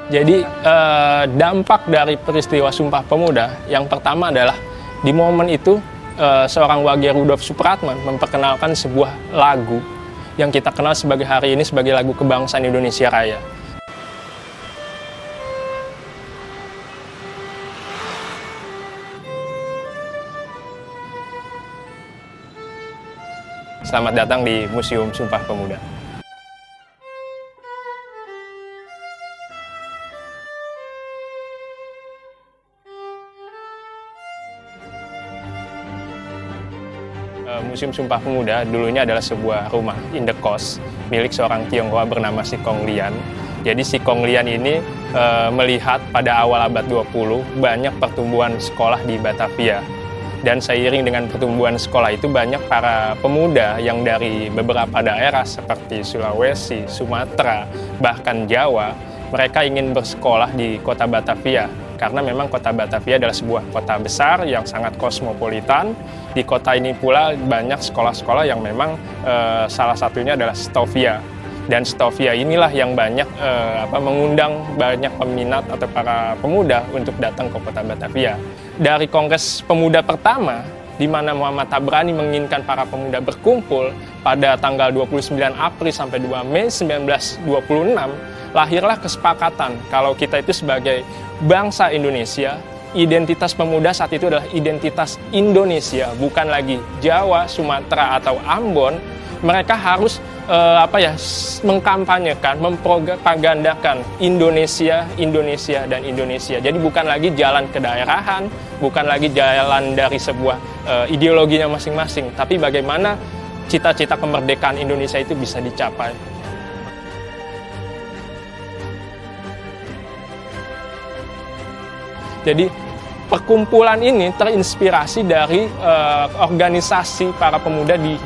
Jadi dampak dari peristiwa Sumpah Pemuda yang pertama adalah di momen itu seorang Wage Rudolf Supratman memperkenalkan sebuah lagu yang kita kenal sebagai hari ini sebagai lagu kebangsaan Indonesia Raya. Selamat datang di Museum Sumpah Pemuda. Museum Sumpah Pemuda dulunya adalah sebuah rumah indekos milik seorang Tionghoa bernama Si Kong Lian. Jadi Si Kong Lian ini melihat pada awal abad 20 banyak pertumbuhan sekolah di Batavia. Dan seiring dengan pertumbuhan sekolah itu banyak para pemuda yang dari beberapa daerah seperti Sulawesi, Sumatera, bahkan Jawa, mereka ingin bersekolah di kota Batavia. Karena memang kota Batavia adalah sebuah kota besar yang sangat kosmopolitan. Di kota ini pula banyak sekolah-sekolah yang memang salah satunya adalah Stovia. Dan Stovia inilah yang banyak mengundang banyak peminat atau para pemuda untuk datang ke kota Batavia. Dari Kongres Pemuda pertama, di mana Muhammad Tabrani menginginkan para pemuda berkumpul pada tanggal 29 April sampai 2 Mei 1926, lahirlah kesepakatan kalau kita itu sebagai bangsa Indonesia, identitas pemuda saat itu adalah identitas Indonesia, bukan lagi Jawa, Sumatera, atau Ambon. Mereka harus mengkampanyekan, mempropagandakan Indonesia, Indonesia, dan Indonesia. Jadi bukan lagi jalan kedaerahan, bukan lagi jalan dari sebuah ideologinya masing-masing, tapi bagaimana cita-cita kemerdekaan Indonesia itu bisa dicapai. Jadi perkumpulan ini terinspirasi dari organisasi para pemuda di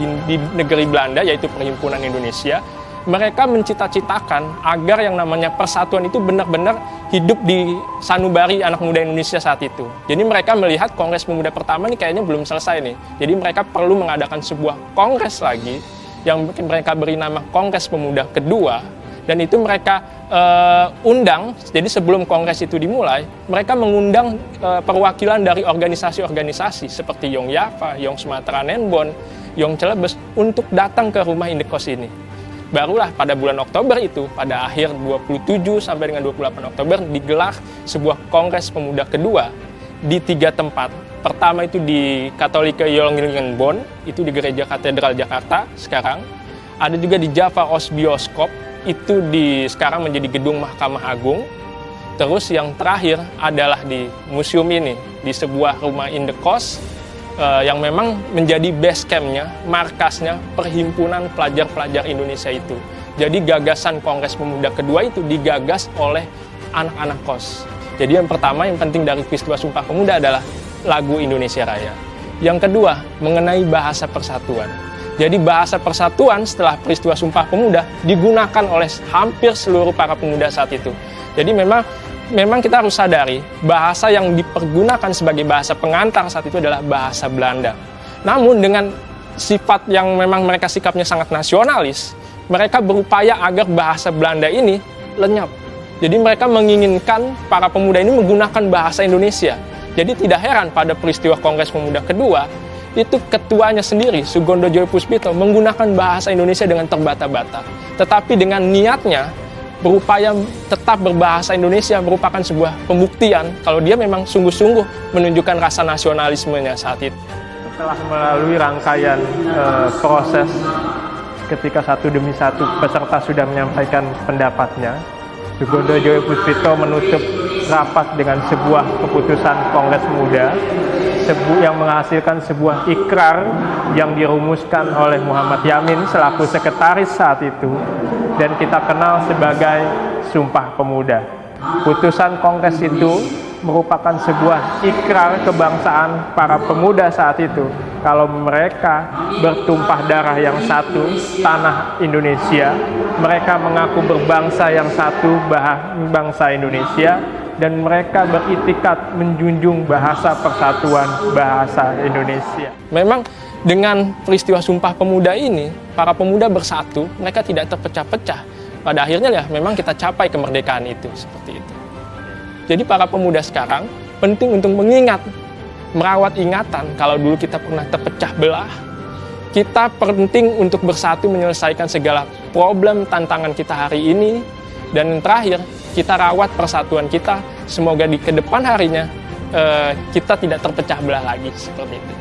negeri Belanda, yaitu Perhimpunan Indonesia. Mereka mencita-citakan agar yang namanya persatuan itu benar-benar hidup di sanubari anak muda Indonesia saat itu. Jadi mereka melihat Kongres Pemuda pertama ini kayaknya belum selesai nih. Jadi mereka perlu mengadakan sebuah kongres lagi yang mereka beri nama Kongres Pemuda kedua. Dan itu mereka undang, jadi sebelum kongres itu dimulai, mereka mengundang perwakilan dari organisasi-organisasi seperti Yong Yava, Yong Sumatera Nenbon, Yong Celebes untuk datang ke rumah indekos ini. Barulah pada bulan Oktober itu, pada akhir 27 sampai dengan 28 Oktober, digelar sebuah kongres pemuda kedua di 3 tempat. Pertama itu di Katolika Yongenbon, itu di Gereja Katedral Jakarta sekarang. Ada juga di Java Os Bioskop, itu sekarang menjadi gedung Mahkamah Agung. Terus yang terakhir adalah di museum ini, di sebuah rumah indekos yang memang menjadi base camp-nya, markasnya Perhimpunan Pelajar-Pelajar Indonesia itu. Jadi gagasan Kongres Pemuda kedua itu digagas oleh anak-anak kos. Jadi yang pertama yang penting dari peristiwa Sumpah Pemuda adalah lagu Indonesia Raya. Yang kedua mengenai bahasa persatuan. Jadi bahasa persatuan setelah peristiwa Sumpah Pemuda digunakan oleh hampir seluruh para pemuda saat itu. Jadi memang kita harus sadari bahasa yang dipergunakan sebagai bahasa pengantar saat itu adalah bahasa Belanda. Namun dengan sifat yang memang mereka sikapnya sangat nasionalis, mereka berupaya agar bahasa Belanda ini lenyap. Jadi mereka menginginkan para pemuda ini menggunakan bahasa Indonesia. Jadi tidak heran pada peristiwa Kongres Pemuda kedua, itu ketuanya sendiri, Sugondo Joyopuspito, menggunakan bahasa Indonesia dengan terbata-bata. Tetapi dengan niatnya, berupaya tetap berbahasa Indonesia merupakan sebuah pembuktian kalau dia memang sungguh-sungguh menunjukkan rasa nasionalismenya saat itu. Setelah melalui rangkaian proses ketika satu demi satu peserta sudah menyampaikan pendapatnya, Sugondo Joyopuspito menutup rapat dengan sebuah keputusan Kongres Pemuda yang menghasilkan sebuah ikrar yang dirumuskan oleh Muhammad Yamin selaku sekretaris saat itu dan kita kenal sebagai Sumpah Pemuda. Putusan Kongres itu merupakan sebuah ikrar kebangsaan para pemuda saat itu kalau mereka bertumpah darah yang satu, tanah Indonesia, mereka mengaku berbangsa yang satu, bangsa Indonesia, dan mereka beriktikad menjunjung bahasa persatuan, bahasa Indonesia. Memang dengan peristiwa Sumpah Pemuda ini, para pemuda bersatu, mereka tidak terpecah-pecah. pada akhirnya ya memang kita capai kemerdekaan itu, seperti itu. Jadi para pemuda sekarang penting untuk mengingat, merawat ingatan kalau dulu kita pernah terpecah belah. Kita penting untuk bersatu menyelesaikan segala problem tantangan kita hari ini. Dan yang terakhir, kita rawat persatuan kita. Semoga di kedepan harinya kita tidak terpecah belah lagi, seperti itu.